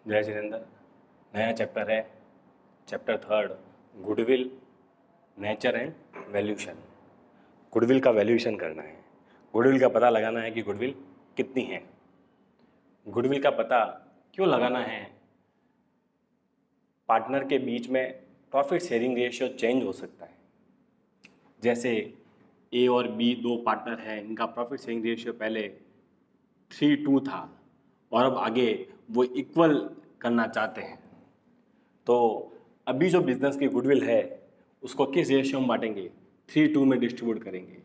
जय जितेंद्र। नया चैप्टर है, chapter 3, goodwill, nature and valuation. Goodwill का वैल्यूशन करना है, गुडविल का पता लगाना है कि गुडविल कितनी है। गुडविल का पता क्यों लगाना है? पार्टनर के बीच में प्रॉफिट शेयरिंग रेशियो चेंज हो सकता है। जैसे ए और बी दो पार्टनर हैं, इनका प्रॉफिट शेयरिंग रेशियो पहले 3:2 था और अब आगे वो इक्वल करना चाहते हैं। तो अभी जो बिजनेस की गुडविल है उसको किस रेशियो में बांटेंगे? 3:2 में डिस्ट्रीब्यूट करेंगे।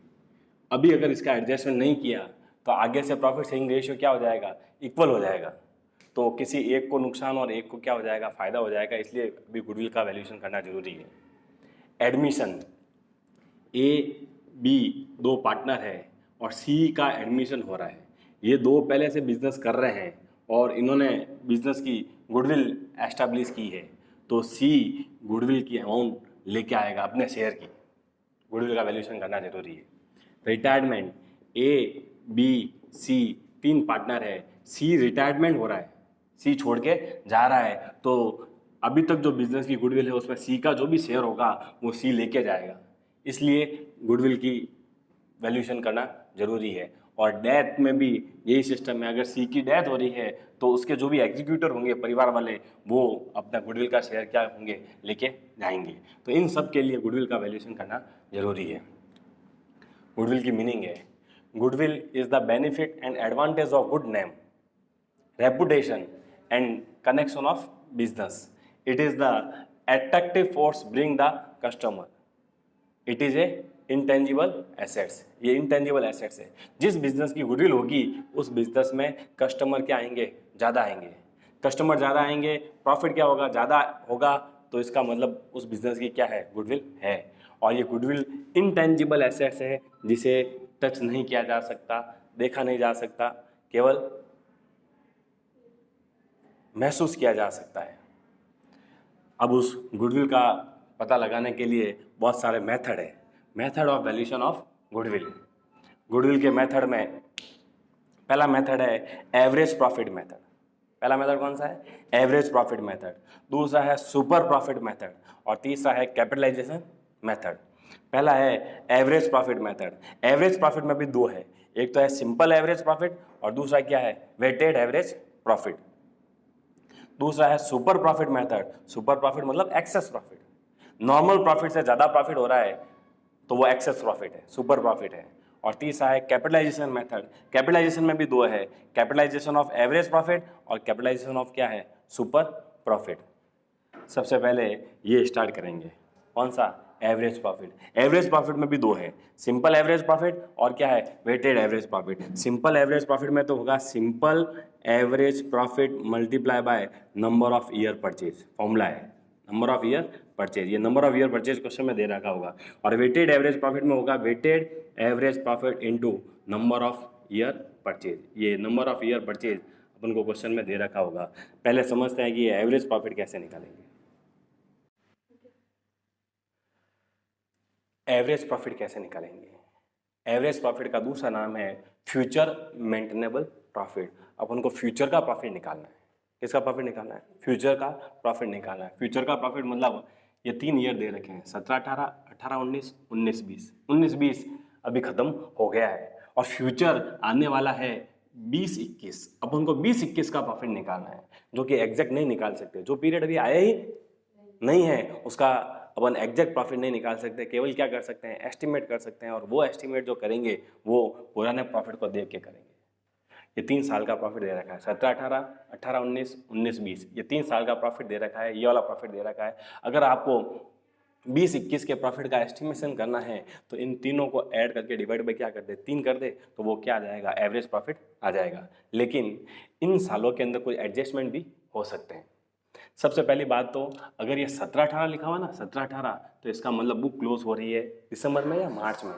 अभी अगर इसका एडजस्टमेंट नहीं किया तो आगे से प्रॉफिट शेयरिंग रेशियो क्या हो जाएगा? इक्वल हो जाएगा। तो किसी एक को नुकसान और एक को क्या हो जाएगा? फायदा हो जाएगा। इसलिए अभी गुडविल का वैल्यूएशन करना जरूरी है। एडमिशन, ए बी दो पार्टनर है और सी का एडमिशन हो रहा है। ये दो पहले से बिजनेस कर रहे हैं और इन्होंने बिजनेस की गुडविल एस्टैब्लिश की है, तो सी गुडविल की अमाउंट लेके आएगा अपने शेयर की। गुडविल का वैल्यूएशन करना जरूरी है। रिटायरमेंट, ए बी सी तीन पार्टनर है, सी रिटायरमेंट हो रहा है, सी छोड़ के जा रहा है, तो अभी तक जो बिजनेस की गुडविल है उसमें सी का जो भी शेयर होगा वो सी लेके जाएगा। इसलिए गुडविल की वैल्यूएशन करना जरूरी है। और डेथ में भी यही सिस्टम है। अगर सी की डेथ हो रही है तो उसके जो भी एग्जीक्यूटर होंगे परिवार वाले, वो अपना गुडविल का शेयर क्या होंगे? लेके जाएंगे। तो इन सब के लिए गुडविल का वैल्यूएशन करना जरूरी है। गुडविल की मीनिंग है, goodwill is the benefit and advantage of good name, reputation and connection of business. It is the attractive force bring the customer. It is a intangible assets. ये intangible assets है। जिस business की goodwill होगी उस business में customer क्या आएंगे? ज़्यादा आएंगे। कस्टमर ज़्यादा आएंगे, प्रॉफिट क्या होगा? ज़्यादा होगा। तो इसका मतलब उस बिजनेस की क्या है? गुडविल है। और ये गुडविल इंटेंजिबल एसेट्स है जिसे टच नहीं किया जा सकता, देखा नहीं जा सकता, केवल महसूस किया जा सकता है। अब उस गुडविल का पता लगाने के लिए बहुत सारे मेथड है। Method of valuation of goodwill. Goodwill के मेथड में पहला मेथड है एवरेज प्रॉफिट मेथड। पहला मेथड कौन सा है? Average profit method. दूसरा है सुपर प्रॉफिट मेथड और तीसरा है कैपिटलाइजेशन मेथड। पहला है average profit method. Average profit में भी दो है, एक तो है सिंपल एवरेज प्रॉफिट और दूसरा क्या है? Weighted average profit. दूसरा है super profit method. Super profit मतलब एक्सेस प्रॉफिट। नॉर्मल प्रॉफिट से ज्यादा प्रॉफिट हो रहा है तो वो एक्सेस प्रॉफिट है, सुपर प्रॉफिट है। और तीसरा है कैपिटलाइजेशन मेथड। कैपिटलाइजेशन में भी दो है, कैपिटलाइजेशन ऑफ एवरेज प्रॉफिट और कैपिटलाइजेशन ऑफ क्या है? Super profit. सबसे पहले ये स्टार्ट करेंगे, कौन सा? Average profit. एवरेज प्रॉफिट में भी दो है, सिंपल एवरेज प्रॉफिट और क्या है? Weighted average profit. Simple average profit में तो होगा simple average profit multiply by number of year purchase. Formula है नंबर ऑफ ईयर परचेज। ये number of year purchase question में दे रखा होगा। और वेटेड एवरेज प्रॉफिट में होगा weighted average profit into number of year purchase. ये नंबर ऑफ ईयर परचेज अपन को क्वेश्चन में दे रखा होगा। पहले समझते हैं कि ये एवरेज प्रॉफिट कैसे निकालेंगे। एवरेज प्रॉफिट कैसे निकालेंगे? एवरेज प्रॉफिट का दूसरा नाम है फ्यूचर मेंटेनेबल प्रॉफिट। अपन को फ्यूचर का प्रॉफिट निकालना है। किसका प्रॉफिट निकालना है? फ्यूचर का प्रॉफिट निकालना है। फ्यूचर का प्रॉफिट मतलब ये 3 ईयर दे रखे हैं, 17-18, 18-19, 19-20। 19-20 अभी खत्म हो गया है और फ्यूचर आने वाला है 20-21। अपन को 20-21 का प्रॉफिट निकालना है, जो कि एग्जैक्ट नहीं निकाल सकते। जो पीरियड अभी आया ही नहीं है उसका अपन एग्जैक्ट प्रॉफिट नहीं निकाल सकते, केवल क्या कर सकते हैं? एस्टिमेट कर सकते हैं। और वो एस्टिमेट जो करेंगे वो पुराने प्रॉफिट को देख के करेंगे। ये 3 साल का प्रॉफिट दे रखा है, 17-18, 18-19, 19-20। ये 3 साल का प्रॉफिट दे रखा है, ये वाला प्रॉफिट दे रखा है। अगर आपको 20-21 के प्रॉफिट का एस्टिमेशन करना है तो इन तीनों को ऐड करके डिवाइड बाई क्या कर दे? 3 कर दे, तो वो क्या आ जाएगा? एवरेज प्रॉफिट आ जाएगा। लेकिन इन सालों के अंदर कोई एडजस्टमेंट भी हो सकते हैं। सबसे पहली बात तो अगर ये 17-18 लिखा हुआ ना, 17-18, तो इसका मतलब बुक क्लोज हो रही है दिसंबर में या मार्च में?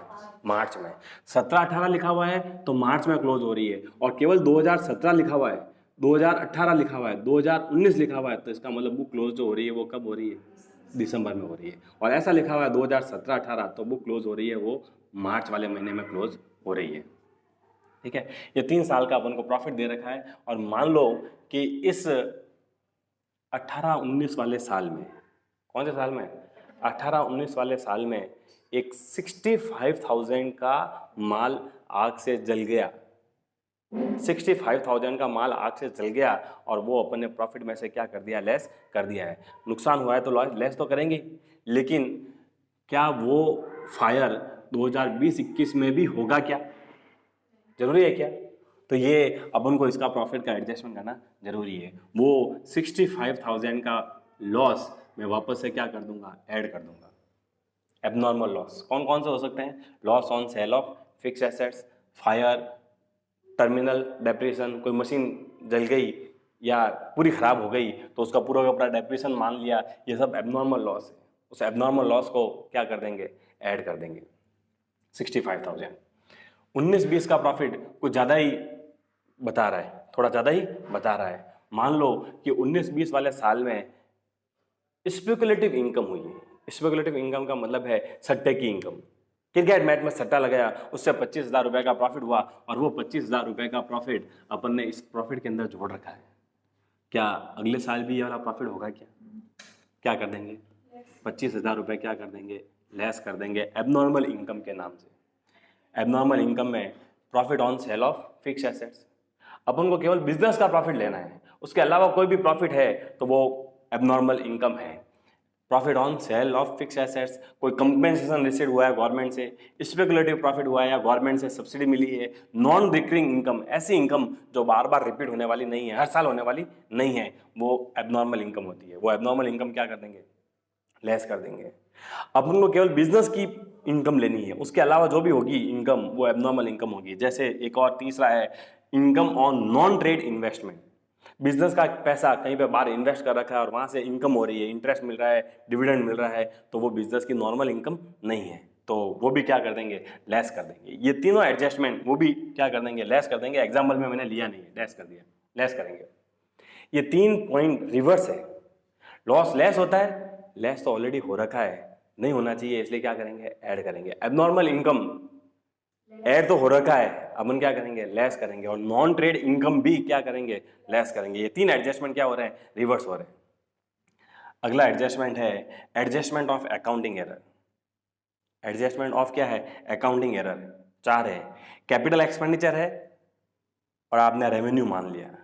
मार्च में। 17-18 लिखा हुआ है तो मार्च में क्लोज हो रही है। और केवल 2017 लिखा हुआ है, 2018 लिखा हुआ है, 2019 लिखा हुआ है, तो इसका मतलब बुक क्लोज जो हो रही है वो कब हो रही है? दिसंबर में हो रही है। और ऐसा लिखा हुआ है 2017-18 तो बुक क्लोज हो रही है वो मार्च वाले महीने में क्लोज हो रही है। ठीक है, ये 3 साल का अपन को प्रॉफिट दे रखा है। और मान लो कि इस 18-19 वाले साल में, कौन से साल में, 18-19 वाले साल में एक 65,000 का माल आग से जल गया, 65,000 का माल आग से जल गया और वो अपने प्रॉफिट में से क्या कर दिया, लेस कर दिया है। नुकसान हुआ है तो लेस तो करेंगे, लेकिन क्या वो फायर 2020-21 में भी होगा क्या, जरूरी है क्या? तो ये अपन को इसका प्रॉफिट का एडजस्टमेंट करना जरूरी है। वो 65,000 का लॉस मैं वापस से क्या कर दूंगा, ऐड कर दूंगा। एबनॉर्मल लॉस कौन कौन से हो सकते हैं, loss on sale of fix assets, fire, terminal depreciation, कोई मशीन जल गई या पूरी खराब हो गई तो उसका पूरा का पूरा डेप्रिसिएशन मान लिया, ये सब एबनॉर्मल लॉस है। उस एबनॉर्मल लॉस को क्या कर देंगे, ऐड कर देंगे। 65,000 19-20 का प्रॉफिट कुछ ज़्यादा ही बता रहा है, थोड़ा ज़्यादा ही बता रहा है। मान लो कि 19-20 वाले साल में स्पेकुलेटिव इनकम हुई है। स्पेकुलेटिव इनकम का मतलब है सट्टे की इनकम। क्रिकेट मैच में सट्टा लगाया, उससे 25,000 रुपये का प्रॉफिट हुआ और वो 25,000 रुपये का प्रॉफिट अपन ने इस प्रॉफिट के अंदर जोड़ रखा है। क्या अगले साल भी ये वाला प्रॉफिट होगा क्या? क्या कर देंगे, 25,000 रुपये क्या कर देंगे, लेस कर देंगे एबनॉर्मल इनकम के नाम से। एबनॉर्मल इनकम में profit on sale of fix assets, अपन को केवल बिजनेस का प्रॉफिट लेना है, उसके अलावा कोई भी प्रॉफिट है तो वो एबनॉर्मल इनकम है। Profit on sale of fix assets, कोई कंपेंसेशन रिसीव हुआ है गवर्नमेंट से, स्पेकुलेटिव प्रॉफिट हुआ है या गवर्नमेंट से सब्सिडी मिली है। नॉन रिकरिंग इनकम, ऐसी इनकम जो बार बार रिपीट होने वाली नहीं है, हर साल होने वाली नहीं है, वो एबनॉर्मल इनकम होती है। वो एबनॉर्मल इनकम क्या कर देंगे, लेस कर देंगे। अपन को केवल बिजनेस की इनकम लेनी है, उसके अलावा जो भी होगी इनकम वो एबनॉर्मल इनकम होगी। जैसे एक और तीसरा है income on non trade investment. Business का पैसा कहीं पे बाहर इन्वेस्ट कर रखा है और वहां से इनकम हो रही है, इंटरेस्ट मिल रहा है, डिविडेंड मिल रहा है, तो वो बिजनेस की नॉर्मल इनकम नहीं है, तो वो भी क्या कर देंगे, लेस कर देंगे। ये तीनों एडजस्टमेंट वो भी क्या कर देंगे, लेस कर देंगे। एग्जाम्पल में मैंने लिया नहीं है, लेस कर दिया, लेस करेंगे। ये 3 पॉइंट रिवर्स है। लॉस लेस होता है, लेस तो ऑलरेडी हो रखा है, नहीं होना चाहिए, इसलिए क्या करेंगे, ऐड करेंगे। एबनॉर्मल इनकम ऐड तो हो रखा है, अपन क्या करेंगे, लेस करेंगे। और नॉन ट्रेड इनकम भी क्या करेंगे, लेस करेंगे। ये 3 एडजस्टमेंट क्या हो रहे हैं, रिवर्स हो रहे हैं। अगला एडजस्टमेंट है adjustment of accounting error. Adjustment of क्या है, अकाउंटिंग एरर। 4 है, कैपिटल एक्सपेंडिचर है और आपने रेवेन्यू मान लिया,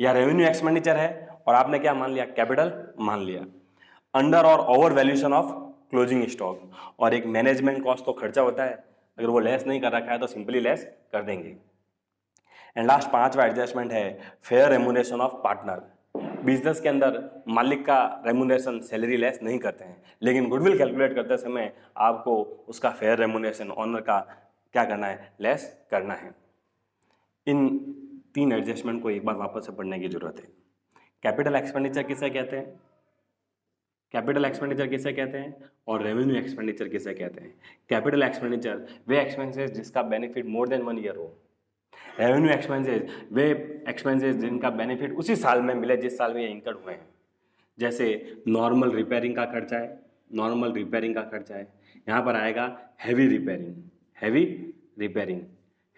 या रेवेन्यू एक्सपेंडिचर है और आपने क्या मान लिया, कैपिटल मान लिया। अंडर और over valuation of closing stock, और एक मैनेजमेंट कॉस्ट तो खर्चा होता है, अगर वो लेस नहीं कर रखा है तो सिंपली लेस कर देंगे। एंड लास्ट 5वां एडजस्टमेंट है fair remuneration of partner. Business के अंदर मालिक का रेम्यूनरेशन सैलरी लेस नहीं करते हैं, लेकिन गुडविल कैलकुलेट करते समय आपको उसका फेयर रेम्यूनरेशन ऑनर का क्या करना है, लेस करना है। इन 3 एडजस्टमेंट को एक बार वापस से पढ़ने की जरूरत है। कैपिटल एक्सपेंडिचर किसे कहते हैं, कैपिटल एक्सपेंडिचर किसे कहते हैं, और रेवेन्यू एक्सपेंडिचर किसे कहते हैं। कैपिटल एक्सपेंडिचर वे एक्सपेंसेस जिसका बेनिफिट मोर देन 1 ईयर हो। रेवेन्यू एक्सपेंसेस वे एक्सपेंसेस जिनका बेनिफिट उसी साल में मिले जिस साल में ये इंकर्ड हुए हैं। जैसे नॉर्मल रिपेयरिंग का खर्चा है, नॉर्मल रिपेयरिंग का खर्चा है, यहाँ पर आएगा heavy repairing, heavy repairing,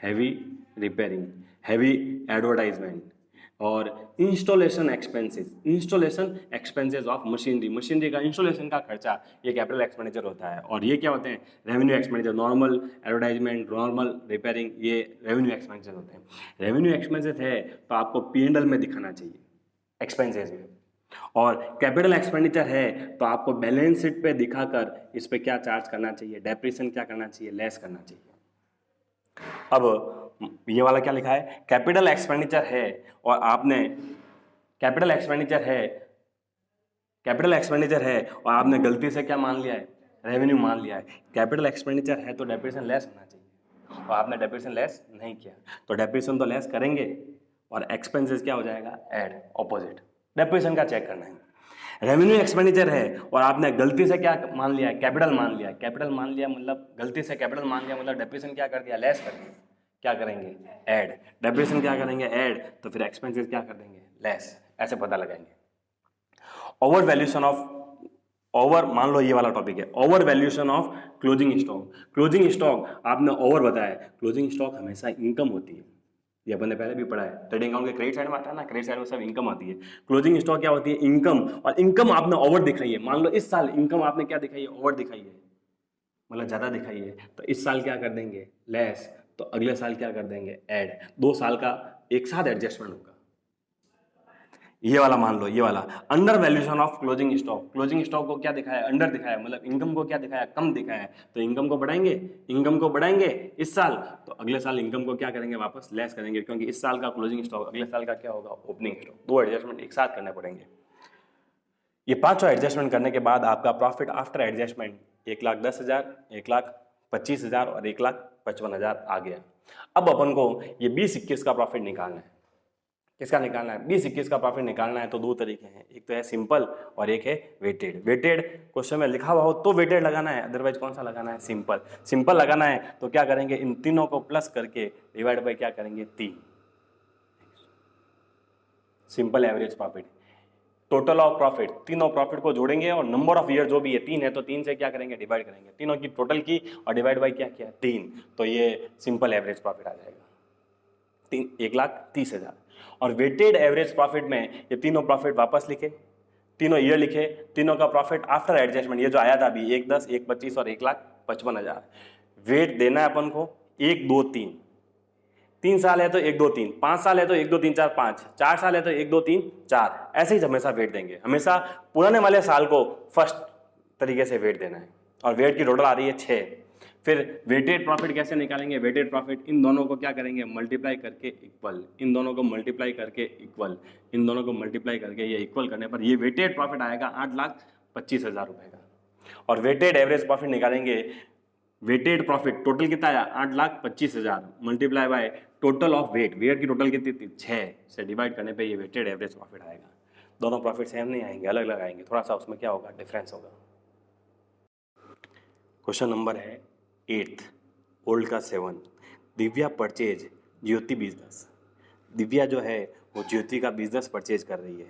heavy repairing, heavy advertisement, और installation expenses, installation expenses of machinery, machinery का इंस्टॉलेशन का खर्चा, ये कैपिटल एक्सपेंडिचर होता है। और ये क्या होते हैं, revenue expenditure. Normal advertisement, normal repairing, ये रेवेन्यू एक्सपेंसेस होते हैं। रेवेन्यू एक्सपेंसेस है तो आपको P&L में दिखाना चाहिए, एक्सपेंसेस में, और कैपिटल एक्सपेंडिचर है तो आपको बैलेंस शीट पे दिखाकर इस पे क्या चार्ज करना चाहिए, डेप्रिसिएशन क्या करना चाहिए, लेस करना चाहिए। अब ये वाला क्या लिखा है, कैपिटल एक्सपेंडिचर है और आपने कैपिटल एक्सपेंडिचर है, कैपिटल एक्सपेंडिचर है और आपने गलती से क्या मान लिया है, रेवेन्यू मान लिया है। कैपिटल एक्सपेंडिचर है तो डेप्रिसिएशन लेस होना चाहिए और आपने डेप्रिसिएशन लेस नहीं किया, तो डेप्रिसिएशन तो लेस करेंगे और एक्सपेंसेस क्या हो जाएगा, ऐड, ऑपोजिट। डेप्रिसिएशन का चेक करना है। रेवेन्यू एक्सपेंडिचर है और आपने गलती से क्या मान लिया, कैपिटल मान लिया। कैपिटल मान लिया मतलब गलती से कैपिटल मान लिया मतलब डेप्रिसिएशन क्या कर दिया, लेस कर दिया, क्या करेंगे, ऐड। डेप्रिसिएशन क्या करेंगे, ऐड, तो फिर एक्सपेंसेस क्या कर देंगे, लेस। ऐसे पता लगाएंगे। ओवर वैल्यूएशन ऑफ, ओवर मान लो ये वाला टॉपिक है, over valuation of closing stock. Closing stock आपने ओवर बताया, क्लोजिंग स्टॉक हमेशा इनकम होती है, ये अपन ने पहले भी पढ़ा है। ट्रेडिंग अकाउंट के क्रेडिट साइड में आता है ना, क्रेडिट साइड में सब इनकम आती है। क्लोजिंग स्टॉक क्या होती है? इनकम। और इनकम आपने ओवर दिखाई है, मान लो इस साल इनकम आपने क्या दिखाई है? ओवर दिखाई है, मतलब ज्यादा दिखाई है, तो इस साल क्या कर देंगे? लेस। तो अगले साल क्या कर देंगे? ऐड। 2 साल का एक साथ एडजस्टमेंट होगा। ये वाला मान लो, ये वाला under valuation of closing stock. Closing stock को क्या दिखाया? अंडर दिखाया, मतलब इनकम को क्या दिखाया? कम दिखाया। तो इनकम को बढ़ाएंगे, इनकम को बढ़ाएंगे इस साल, तो अगले साल इनकम को क्या करेंगे? वापस लेस करेंगे, क्योंकि इस साल का क्लोजिंग स्टॉक अगले साल का क्या होगा? Opening stock. 2 एडजस्टमेंट एक साथ करने पड़ेंगे। ये 5 एडजस्टमेंट करने के बाद आपका प्रॉफिट आफ्टर एडजस्टमेंट 1,10,000, 1,25,000 और 1,55,000 आ गया। अब अपन को ये 20-21 का प्रॉफिट निकालना है। किसका निकालना है? 20-21 का प्रॉफिट निकालना है तो 2 तरीके हैं, एक तो है सिंपल और एक है वेटेड। वेटेड क्वेश्चन में लिखा हुआ हो तो वेटेड लगाना है, अदरवाइज कौन सा लगाना है? सिंपल। सिंपल लगाना है तो क्या करेंगे? इन तीनों को प्लस करके डिवाइड बाय क्या करेंगे? 3। Simple average profit, total of profit, तीनों प्रॉफिट को जोड़ेंगे और नंबर ऑफ ईयर जो भी है 3 है तो 3 से क्या करेंगे? डिवाइड करेंगे, तीनों की टोटल की और डिवाइड बाय क्या किया? 3। तो ये सिंपल एवरेज प्रॉफिट आ जाएगा 1,30,000। और वेटेड एवरेज प्रॉफिट में ये तीनों प्रॉफिट वापस लिखे, तीनों ईयर लिखे, तीनों का प्रॉफिट आफ्टर एडजस्टमेंट ये जो आया था अभी 1,10,000, 1,25,000 और 1,55,000। वेट देना है अपन को 1, 2, 3। 3 साल है तो 1, 2, 3, 5 साल है तो 1, 2, 3, 4, 5, 4 साल है तो 1, 2, 3, 4, ऐसे ही हमेशा वेट देंगे। हमेशा पुराने वाले साल को फर्स्ट तरीके से वेट देना है। और वेट की टोटल आ रही है 6। फिर वेटेड प्रॉफिट कैसे निकालेंगे? वेटेड प्रॉफिट इन दोनों को क्या करेंगे? मल्टीप्लाई करके इक्वल, इन दोनों को मल्टीप्लाई करके इक्वल, इन दोनों को मल्टीप्लाई करके ये इक्वल करने पर ये वेटेड प्रॉफिट आएगा 8,25,000 रुपए का। और वेटेड एवरेज प्रॉफिट निकालेंगे, वेटेड प्रॉफिट टोटल कितना आया? 8,25,000 multiply by total of weight, weight की टोटल कितनी थी? 6 से डिवाइड करने पे ये वेटेड एवरेज प्रॉफिट आएगा। दोनों प्रॉफिट सेम नहीं आएंगे, अलग अलग आएंगे, थोड़ा सा उसमें क्या होगा? डिफरेंस होगा। क्वेश्चन नंबर है 8th, ओल्ड का 7। दिव्या परचेज ज्योति बिजनेस। दिव्या जो है वो ज्योति का बिजनेस परचेज कर रही है।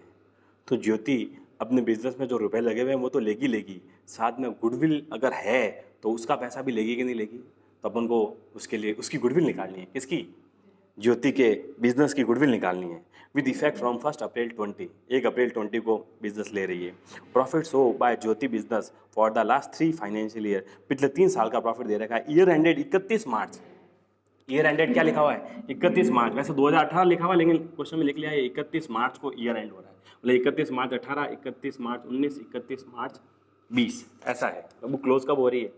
तो ज्योति अपने बिजनेस में जो रुपए लगे हुए हैं वो तो लेगी लेगी, साथ में गुडविल अगर है तो उसका पैसा भी लेगी कि नहीं लेगी? तो अपन को उसके लिए उसकी गुडविल निकालनी है। किसकी? ज्योति के बिजनेस की गुडविल निकालनी है। With effect from 1 April 20, 1 April 20 को बिजनेस ले रही है। Profit show by Jyoti business for the last 3 financial year, पिछले 3 साल का प्रॉफिट दे रखा है। Year ended 31 March. Year ended क्या लिखा हुआ है? 31 मार्च। वैसे 2018 लिखा हुआ है लेकिन क्वेश्चन में लिख लिया है 31 मार्च को ईयर एंड हो रहा है, मतलब 31 मार्च 18, 31 मार्च 19, 31 मार्च 20, ऐसा है। तो बुक क्लोज कब हो रही है?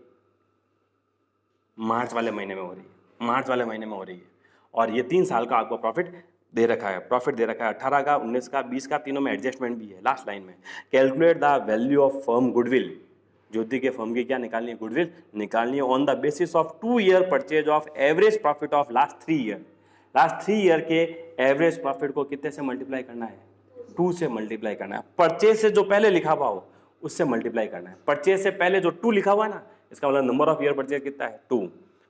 मार्च वाले महीने में हो रही है, मार्च वाले महीने में हो रही है। और ये 3 साल का आपको प्रॉफिट दे रखा है। प्रॉफिट दे रखा है 18 का, 19 का, 20 का, तीनों में एडजस्टमेंट भी है। लास्ट लाइन में calculate the value of firm goodwill. Jyoti के फर्म की क्या निकालनी है? गुडविल निकालनी है on the basis of 2 year purchase of average profit of last 3 year. Last 3 year के एवरेज प्रॉफिट को कितने से मल्टीप्लाई करना है? 2 से मल्टीप्लाई करना है। परचेज से जो पहले लिखा हुआ हो उससे मल्टीप्लाई करना है। परचेज से पहले जो 2 लिखा हुआ है ना, इसका मतलब नंबर ऑफ ईयर परचेज कितना है? 2।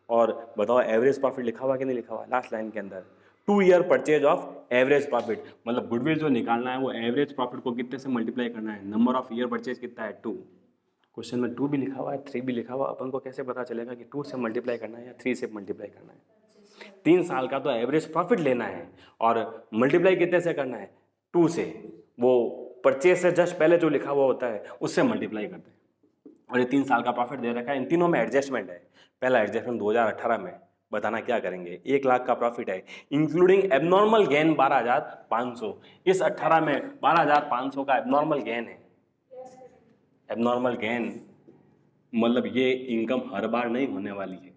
और बताओ एवरेज प्रॉफिट लिखा हुआ कि नहीं लिखा हुआ? लास्ट लाइन के अंदर 2 year purchase of average profit, मतलब गुडविल जो निकालना है वो एवरेज प्रॉफिट को कितने से मल्टीप्लाई करना है? नंबर ऑफ ईयर परचेज कितना है? 2। क्वेश्चन में 2 भी लिखा हुआ है, 3 भी लिखा हुआ, अपन को कैसे पता चलेगा कि 2 से मल्टीप्लाई करना है या 3 से मल्टीप्लाई करना है? 3 साल का तो एवरेज प्रॉफिट लेना है और मल्टीप्लाई कितने से करना है? 2 से। वो परचेज से जस्ट पहले जो लिखा हुआ होता है उससे मल्टीप्लाई करते हैं। और ये 3 साल का प्रॉफिट दे रखा है, इन तीनों में एडजस्टमेंट है। पहला एडजस्टमेंट 2018 में, बताना क्या करेंगे? 1 लाख का प्रॉफिट है इंक्लूडिंग एबनॉर्मल गेन 12,500। इस 18 में 12,500 का एबनॉर्मल गेन है। एबनॉर्मल गेन मतलब ये इनकम हर बार नहीं होने वाली है,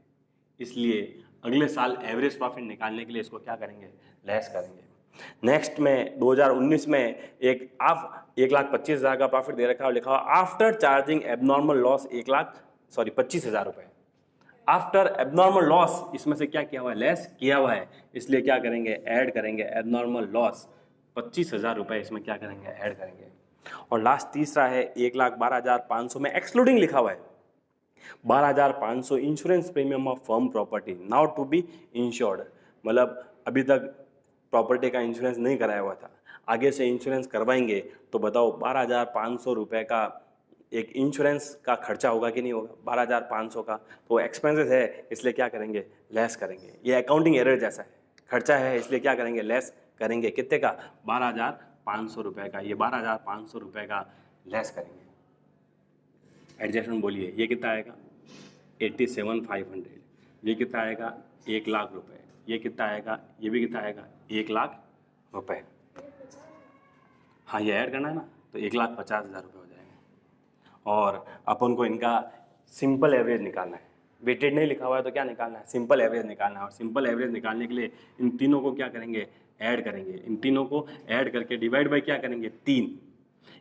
इसलिए अगले साल एवरेज प्रॉफिट निकालने के लिए इसको क्या करेंगे? लेस करेंगे। नेक्स्ट में 2019 में 1,25,000 का प्रॉफिट दे रखा है और लिखा हुआ आफ्टर चार्जिंग एबनॉर्मल लॉस 25,000 रुपए। आफ्टर एबनॉर्मल लॉस इसमें से क्या किया हुआ है? लेस किया हुआ है, इसलिए क्या करेंगे? ऐड करेंगे एबनॉर्मल लॉस 25,000 रुपए, इसमें क्या करेंगे? ऐड करेंगे। और लास्ट तीसरा है 1,12,500 में एक्सक्लूडिंग लिखा हुआ है 12,500 insurance premium of firm property now to be insured, मतलब अभी तक प्रॉपर्टी का इंश्योरेंस नहीं कराया हुआ था, आगे से इंश्योरेंस करवाएंगे तो बताओ 12,500 रुपये का एक इंश्योरेंस का खर्चा होगा कि नहीं होगा? 12,500 का तो एक्सपेंसेस है, इसलिए क्या करेंगे? लेस करेंगे। ये अकाउंटिंग एरर जैसा है, खर्चा है इसलिए क्या करेंगे, लेस करेंगे। कितने का, 12,500 रुपये का। ये 12,500 रुपये का लेस करेंगे। एडजस्टमेंट बोलिए, ये कितना आएगा, 87,500। ये कितना आएगा, 1,00,000 रुपये। ये कितना आएगा, ये भी कितना आएगा, 1,00,000 रुपये। हाँ ये ऐड करना है ना, तो 1,50,000 रुपये हो जाएंगे। और अपन को इनका सिंपल एवरेज निकालना है। वेटेड नहीं लिखा हुआ है तो क्या निकालना है, सिंपल एवरेज निकालना है। और सिंपल एवरेज निकालने के लिए इन तीनों को क्या करेंगे, ऐड करेंगे। इन तीनों को ऐड करके डिवाइड बाई क्या करेंगे, 3।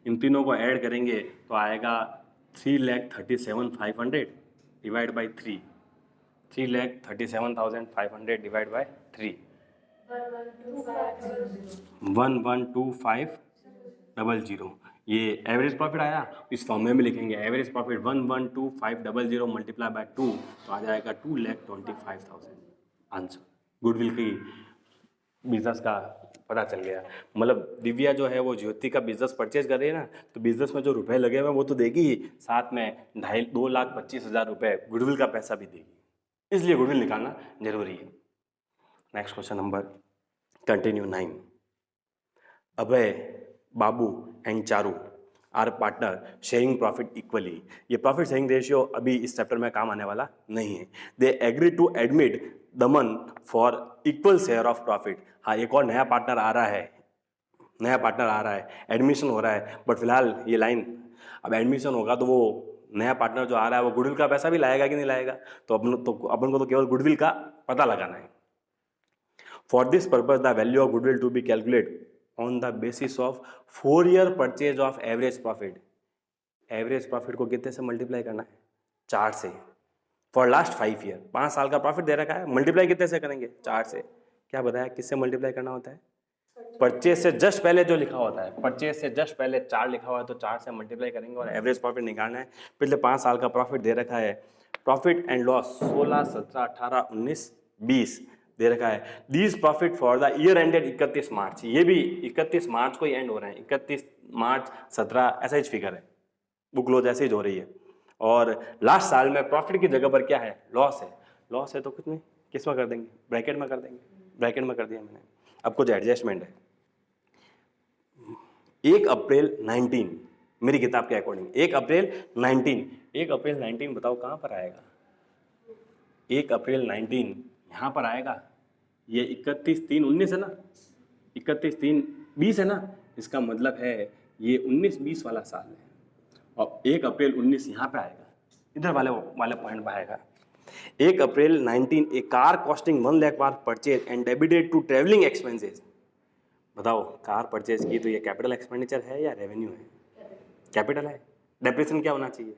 इन तीनों को ऐड करेंगे तो आएगा 3,37,500 डिवाइड बाई 3। 3,37,500 divide by 3, 112500। ये एवरेज प्रॉफिट आया, इस फॉर्मूले में लिखेंगे एवरेज प्रॉफिट 112500 मल्टीप्लाई बाय 2, तो आ जाएगा 2,25,000 आंसर। गुडविल की बिजनेस का पता चल गया। मतलब दिव्या जो है वो ज्योति का बिजनेस परचेज कर रही है ना, तो बिजनेस में जो रुपए लगे हुए वो तो देगी ही, साथ में 2,25,000 रुपये गुडविल का पैसा भी देगी, इसलिए गुडविल निकालना जरूरी है। Next question number continue 9। Abhay, Babu and Charu are partner sharing profit equally. ये प्रॉफिट शेयरिंग रेशियो अभी इस चैप्टर में काम आने वाला नहीं है। They agree to admit Daman for equal share of profit. हाँ एक और नया पार्टनर आ रहा है, एडमिशन हो रहा है, बट फिलहाल ये लाइन, अब एडमिशन होगा तो वो नया पार्टनर जो आ रहा है वो गुडविल का पैसा भी लाएगा कि नहीं लाएगा, तो अपन को तो केवल गुडविल का पता लगाना है। For this purpose the value of goodwill to be calculate on the basis of 4 year purchase of average profit. Average profit को कितने से मल्टीप्लाई करना है, 4 से। फॉर लास्ट 5 ईयर, 5 साल का प्रॉफिट दे रखा है, मल्टीप्लाई कितने से करेंगे, 4 से। क्या बताया, किससे मल्टीप्लाई करना होता है, परचेज से जस्ट पहले जो लिखा होता है, परचेज से जस्ट पहले 4 लिखा हुआ है तो 4 से मल्टीप्लाई करेंगे और एवरेज प्रॉफिट निकालना है। पिछले 5 साल का प्रॉफिट दे रखा है, प्रॉफिट एंड लॉस 16, 17, 18, 19, 20 दे रखा है। These profit for the year ended 31 मार्च, ये भी 31 मार्च को ही एंड हो रहे हैं, 31 मार्च 17 ऐसा ही फिगर है, बुक क्लोज ऐसे ही हो रही है। और लास्ट साल में प्रॉफिट की जगह पर क्या है, लॉस है। लॉस है तो कुछ नहीं, किस में कर देंगे, ब्रैकेट में कर देंगे, ब्रैकेट में कर दिया मैंने। अब कुछ एडजस्टमेंट है। 1 अप्रैल 19 मेरी किताब के अकॉर्डिंग 1 अप्रैल 19 बताओ कहाँ पर आएगा, 1 अप्रैल 19 यहाँ पर आएगा। ये 31/3/19 है ना, 31/3/20 है ना, इसका मतलब है ये 19-20 वाला साल है और 1 अप्रैल 19 यहाँ पे आएगा, इधर वाले पॉइंट पे आएगा। 1 April 19 a car costing 1 lakh bar purchase and debited to travelling expenses. बताओ कार परचेज की तो ये कैपिटल एक्सपेंडिचर है या रेवेन्यू है, कैपिटल है। डेप्रिसिएशन क्या होना चाहिए,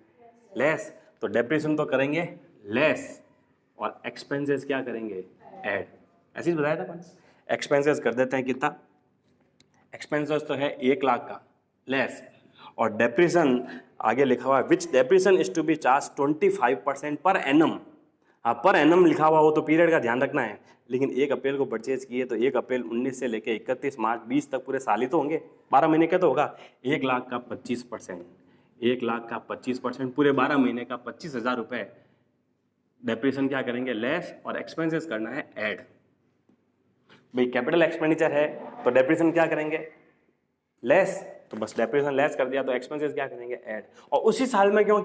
लेस, तो डेप्रिसिएशन तो करेंगे लेस और एक्सपेंसेस क्या करेंगे, ऐड। ऐसे ही बताया था, एक्सपेंसेस कर देते हैं कितना, एक्सपेंसेस तो है 1 लाख का लेस, और डेप्रिसिएशन आगे लिखा हुआ है which depreciation is to be charge 25% per annum. हाँ पर एनम लिखा हुआ हो तो पीरियड का ध्यान रखना है, लेकिन 1 अप्रैल को परचेज किए तो 1 अप्रैल 19 से लेके 31 मार्च 20 तक पूरे साल ही तो होंगे, 12 महीने का तो होगा। 1 लाख का 25%, 1 लाख का 25% पूरे 12 महीने का 25,000 रुपये डेप्रिसिएशन क्या करेंगे, लेस, और एक्सपेंसेस करना है ऐड। भाई कैपिटल एक्सपेंडिचर है तो डेप्रिसिएशन क्या करेंगे, लेस, तो बस डेप्रिसिएशन लेस कर दिया तो एक्सपेंसेस क्या करेंगे, ऐड। और उसी साल में क्यों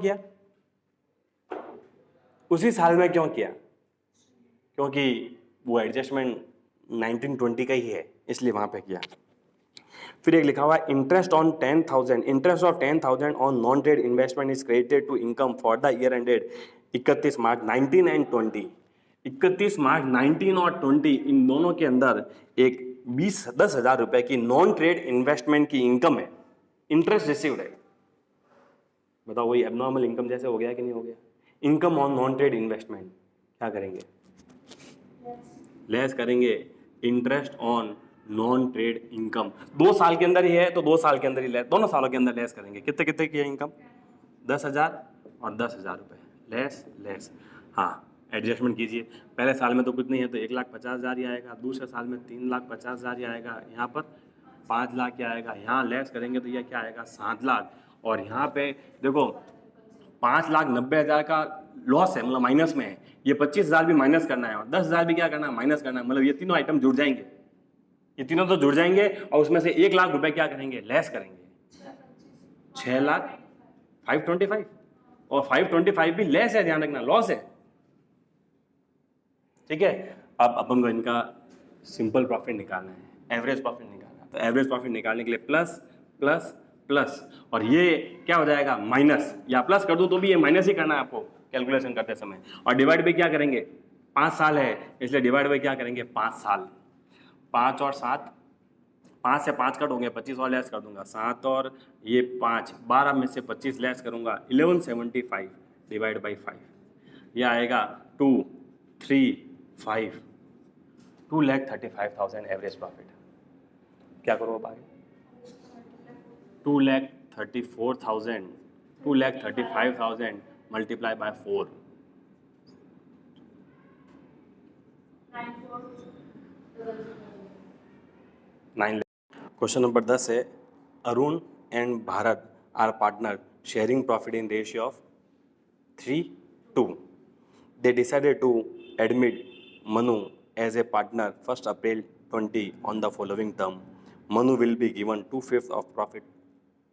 किया, क्योंकि वो एडजस्टमेंट 1920 का ही है इसलिए वहां पे किया। फिर एक लिखा हुआ है interest of 10,000 on non trade investment is credited to income for the year ended 31 March 19 and 20। 31 मार्च 19 और 20 इन दोनों के अंदर एक 10,000 रुपए की नॉन ट्रेड इन्वेस्टमेंट की इनकम है, इंटरेस्ट रिसीव्ड है। बताओ वही एबनॉर्मल इनकम जैसे हो गया कि नहीं हो गया। Income on non trade investment क्या करेंगे, लेस करेंगे interest on non trade income. 2 साल के अंदर ही है तो 2 साल के अंदर ही लेस, दोनों सालों के अंदर लेस करेंगे। कितने कितने की है इनकम, 10,000 और 10,000 रुपये, लेस। हाँ एडजस्टमेंट कीजिए, पहले साल में तो कुछ नहीं है तो 1,50,000 ही आएगा, दूसरे साल में 3,50,000 ही आएगा, यहाँ पर 5 लाख ही आएगा, यहाँ लेस करेंगे तो यह क्या आएगा 7 लाख। और यहाँ पे देखो 5,90,000 का लॉस है, मतलब माइनस में है, ये 25,000 भी माइनस करना है और 10,000 भी क्या करना है, माइनस करना है, मतलब ये तीनों आइटम जुड़ जाएंगे, ये तीनों तो जुड़ जाएंगे और उसमें से 1,00,000 रुपए क्या करेंगे, लेस करेंगे। 6,05,25 और 525 भी लेस है, ध्यान रखना, लॉस है। ठीक है, अब अपन को इनका सिंपल प्रॉफिट निकालना है, एवरेज प्रॉफिट निकालना है। तो एवरेज प्रॉफिट निकालने के लिए प्लस प्लस प्लस, और ये क्या हो जाएगा, माइनस, या प्लस कर दूं तो भी ये माइनस ही करना है आपको कैलकुलेशन करते समय, और डिवाइड बाई क्या करेंगे, 5 साल है इसलिए डिवाइड बाई क्या करेंगे, 5 साल। 5 और 7, 5 से 5 कट होंगे, 25 और लेस कर दूंगा, 7 और ये 5, 12 में से 25 लेस करूंगा, 1175 डिवाइड बाई 5, ये आएगा 2, 3, 5, 2,35,000 एवरेज प्रॉफिट। क्या करो अब आगे, 2,34,000, 2,35,000 मल्टीप्लाई बाय 4, 9। क्वेश्चन नंबर 10 है, Arun and Bharat are partner sharing profit in ratio of 3:2. They decided to admit Manu as a partner 1st April 20 on the following term. Manu will be given 2/5 of profit.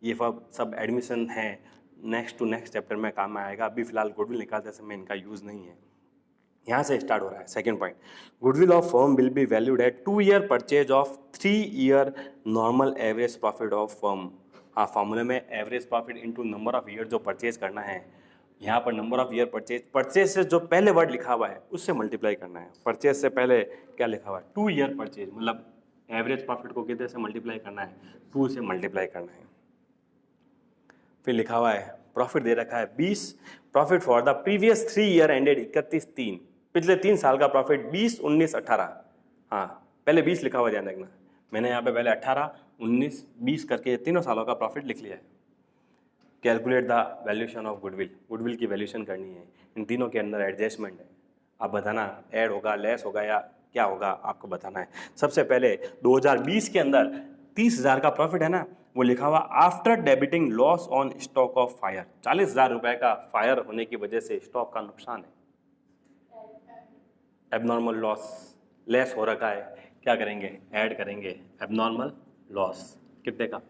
ये सब admission है, next to next chapter में काम आएगा, अभी फिलहाल goodwill निकालते समय इनका यूज नहीं है। यहाँ से स्टार्ट हो रहा है second point, goodwill of firm will be valued at 2 year purchase of 3 year normal average profit of firm. हाँ, फॉर्मूले में average profit into number of year जो परचेज करना है, यहाँ पर नंबर ऑफ ईयर परचेज से जो पहले वर्ड लिखा हुआ है उससे मल्टीप्लाई करना है। परचेज से पहले क्या लिखा हुआ है, 2 ईयर परचेज, मतलब एवरेज प्रॉफिट को कितने से मल्टीप्लाई करना है, 2 से मल्टीप्लाई करना है। फिर लिखा हुआ है प्रॉफिट दे रखा है 20, profit for the previous 3 year ended 31/3, पिछले 3 साल का प्रॉफिट 20, 19, 18। हाँ, पहले 20 लिखा हुआ, ध्यान रखना, मैंने यहाँ पे पहले 18, 19, 20 करके तीनों सालों का प्रॉफिट लिख लिया है। Calculate the valuation of goodwill, goodwill की वैल्यूएशन करनी है, इन तीनों के अंदर एडजस्टमेंट है, आप बताना ऐड होगा, लेस होगा या क्या होगा, आपको बताना है। सबसे पहले 2020 के अंदर 30,000 का प्रॉफिट है ना, वो लिखा हुआ after debiting loss on stock of fire, 40,000 रुपए का फायर होने की वजह से स्टॉक का नुकसान है, एबनॉर्मल लॉस, लेस हो रखा है, क्या करेंगे, ऐड करेंगे एबनॉर्मल लॉस, कितने का,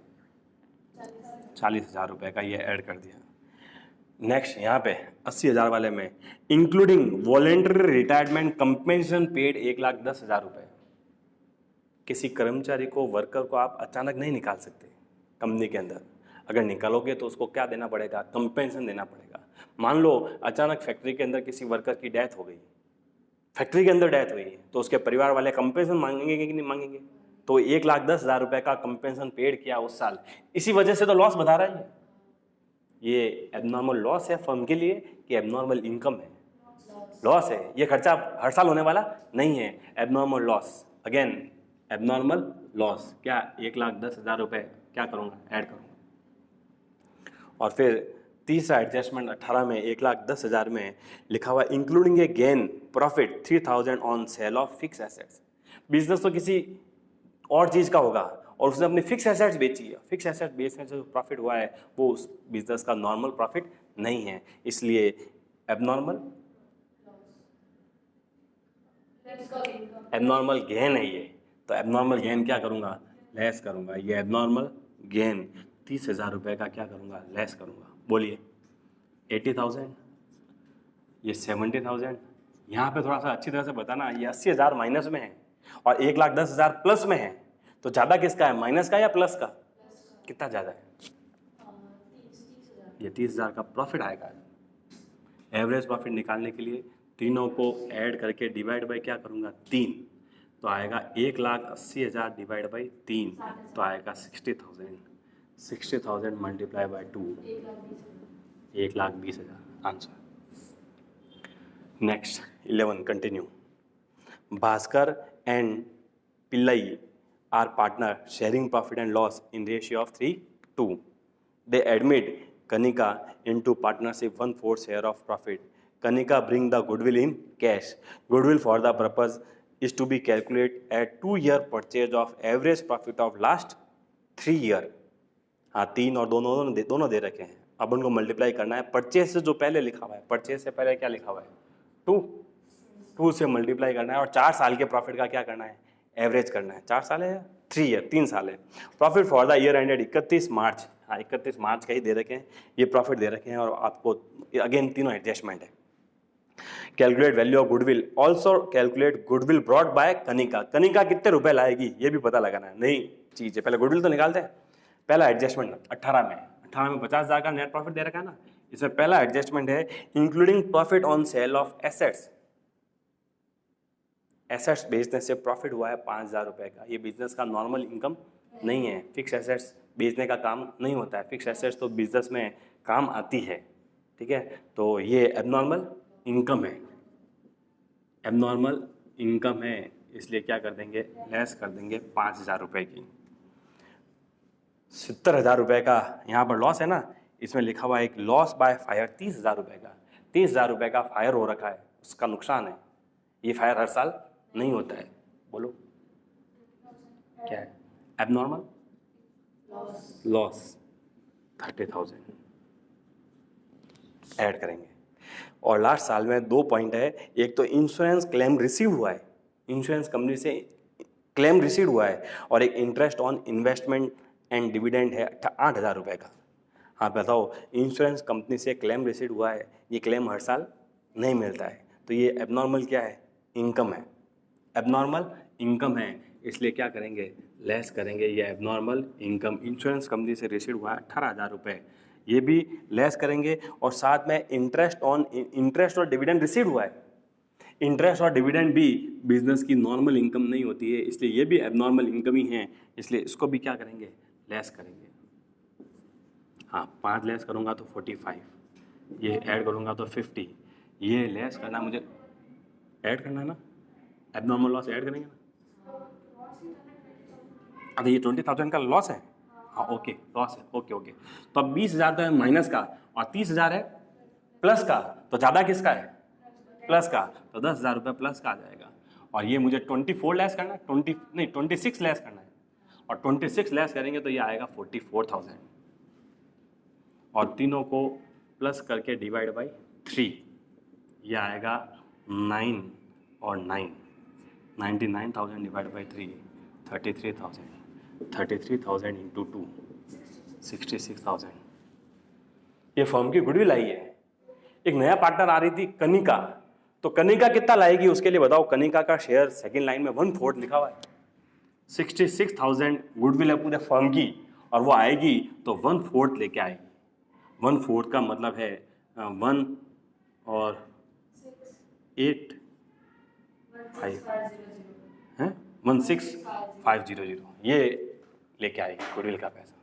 40,000 रुपए का, ये ऐड कर दिया। नेक्स्ट यहाँ पे 80,000 वाले में including voluntary retirement compensation paid 1,10,000 रुपए। किसी कर्मचारी को, वर्कर को आप अचानक नहीं निकाल सकते कंपनी के अंदर, अगर निकालोगे तो उसको क्या देना पड़ेगा, कंपेंसेशन देना पड़ेगा। मान लो अचानक फैक्ट्री के अंदर किसी वर्कर की डेथ हो गई, फैक्ट्री के अंदर डेथ हुई, तो उसके परिवार वाले कंपेंसेशन मांगेंगे कि नहीं मांगेंगे, तो 1,10,000 रुपए का कंपेंसेशन पेड किया उस साल, इसी वजह से तो लॉस बता रहा है। ये एबनॉर्मल लॉस है फर्म के लिए कि एबनॉर्मल इनकम है, लॉस है, ये खर्चा हर साल होने वाला नहीं है, abnormal loss, again abnormal loss, क्या 1,10,000 रुपए क्या करूँगा, ऐड करूँगा। और फिर तीसरा एडजस्टमेंट 18 में 1,10,000 में लिखा हुआ including A gain profit 3,000 on sale of fix assets. Business तो किसी और चीज़ का होगा और उसने अपनी फिक्स एसेट्स बेची है, फिक्स एसेट बेचने से जो प्रॉफिट हुआ है वो उस बिजनेस का नॉर्मल प्रॉफिट नहीं है, इसलिए एबनॉर्मल गेन है ये, तो एबनॉर्मल गेन क्या करूँगा, लेस करूँगा। ये एबनॉर्मल गेन 30,000 रुपये का क्या करूँगा, लेस करूँगा। बोलिए 80,000, ये 70,000। यहाँ पे थोड़ा सा अच्छी तरह से बताना, ये 80,000 माइनस में है और 1,10,000 प्लस में है, तो ज़्यादा किसका है, माइनस का या प्लस का, कितना ज़्यादा है, ये 30,000 का प्रॉफिट आएगा। एवरेज प्रॉफिट निकालने के लिए तीनों को ऐड करके डिवाइड बाय क्या करूँगा, 3, तो आएगा 1,80,000 डिवाइड बाई 3, तो आएगा 60,000, 60,000 multiply by 2, 1,20,000 answer. Next 11 continue. Bhaskar and Pillai are partner sharing profit and loss in ratio of 3:2. They admit Kanika into partnership 1/4 share of profit. Kanika bring the goodwill in cash. Goodwill for the purpose is to be calculated at 2-year purchase of average profit of last 3 year. हाँ, 3 और दोनों दे रखे हैं, अब उनको multiply करना है। Purchase से जो पहले लिखा हुआ है, परचेज से पहले क्या लिखा हुआ है, 2 से मल्टीप्लाई करना है और 4 साल के प्रॉफिट का क्या करना है, एवरेज करना है। 4 साल है या 3 ईयर, 3 साल है। Profit for the year ended 31 मार्च, हाँ 31 मार्च का ही दे रखे हैं, ये प्रॉफिट दे रखे हैं और आपको अगेन तीनों एडजस्टमेंट है। Calculate value of goodwill, also calculate goodwill brought by Kanika. Kanika कितने रुपए लाएगी ये भी पता लगाना है, नई चीज है। पहले गुडविल तो निकालते हैं। पहला एडजस्टमेंट 18 में 50,000 का नेट प्रॉफिट दे रखा है ना, इसमें पहला एडजस्टमेंट है including profit on sale of assets. Assets बेचने से प्रॉफिट हुआ है 5,000 रुपए का। ये बिजनेस का नॉर्मल इनकम नहीं है, फिक्स एसेट्स बेचने का काम नहीं होता है। फिक्स एसेट्स तो बिजनेस में काम आती है, ठीक है। तो ये एबनॉर्मल इनकम है, एबनॉर्मल इनकम है, इसलिए क्या कर देंगे, लेस कर देंगे 5,000 रुपए की। 70,000 रुपए का यहाँ पर लॉस है ना, इसमें लिखा हुआ है एक लॉस बाय फायर 30,000 रुपए का। 30,000 रुपए का फायर हो रखा है, उसका नुकसान है। ये फायर हर साल नहीं होता है, बोलो क्या है, एबनॉर्मल लॉस 30,000 ऐड करेंगे। और लास्ट साल में 2 पॉइंट है, एक तो इंश्योरेंस क्लेम रिसीव हुआ है, इंश्योरेंस कंपनी से क्लेम रिसीव हुआ है, और एक interest on investment and dividend है 8,000 रुपए का। हाँ बताओ, इंश्योरेंस कंपनी से क्लेम रिसीव हुआ है, ये क्लेम हर साल नहीं मिलता है, तो ये एबनॉर्मल क्या है, इनकम है, एबनॉर्मल इनकम है, इसलिए क्या करेंगे, लेस करेंगे ये एबनॉर्मल इनकम। इंश्योरेंस कंपनी से रिसीव हुआ है 18,000 रुपये, ये भी लेस करेंगे। और साथ में इंटरेस्ट और डिविडेंड रिसीव हुआ है। इंटरेस्ट और डिविडेंड भी बिजनेस की नॉर्मल इनकम नहीं होती है, इसलिए ये भी एबनॉर्मल इनकम ही है, इसलिए इसको भी क्या करेंगे, लेस करेंगे। हाँ 5 लेस करूँगा तो 45, ये ऐड करूँगा तो 50, ये लेस करना मुझे ऐड करना है ना, एबनॉर्मल लॉस ऐड करेंगे ना। अरे ये 20,000 का लॉस है, हाँ ओके लॉस है, ओके। तो अब 20,000 तो है माइनस का और 30,000 है प्लस का, तो ज़्यादा किसका है, प्लस का, तो 10,000 रुपये प्लस का आ जाएगा। और ये मुझे 24 लेस करना है, 26 लेस करना है, और 26 लेस करेंगे तो ये आएगा 44,000, और तीनों को प्लस करके डिवाइड बाई 3, ये आएगा 9 और 9, 99,000 डिवाइड बाई 3, 33,000 इंटू 2, 66,000। ये फर्म की गुडविल आई है। एक नया पार्टनर आ रही थी कनिका, तो कनिका कितना लाएगी उसके लिए बताओ। कनिका का शेयर सेकंड लाइन में 1/4 लिखा हुआ है, 66,000 गुडविल है पूरे फर्म की, और वो आएगी तो 1/4 लेके आएगी। 1/4 का मतलब है 1 और 8 5 है 16,500, ये लेके आएगी गुडविल का पैसा।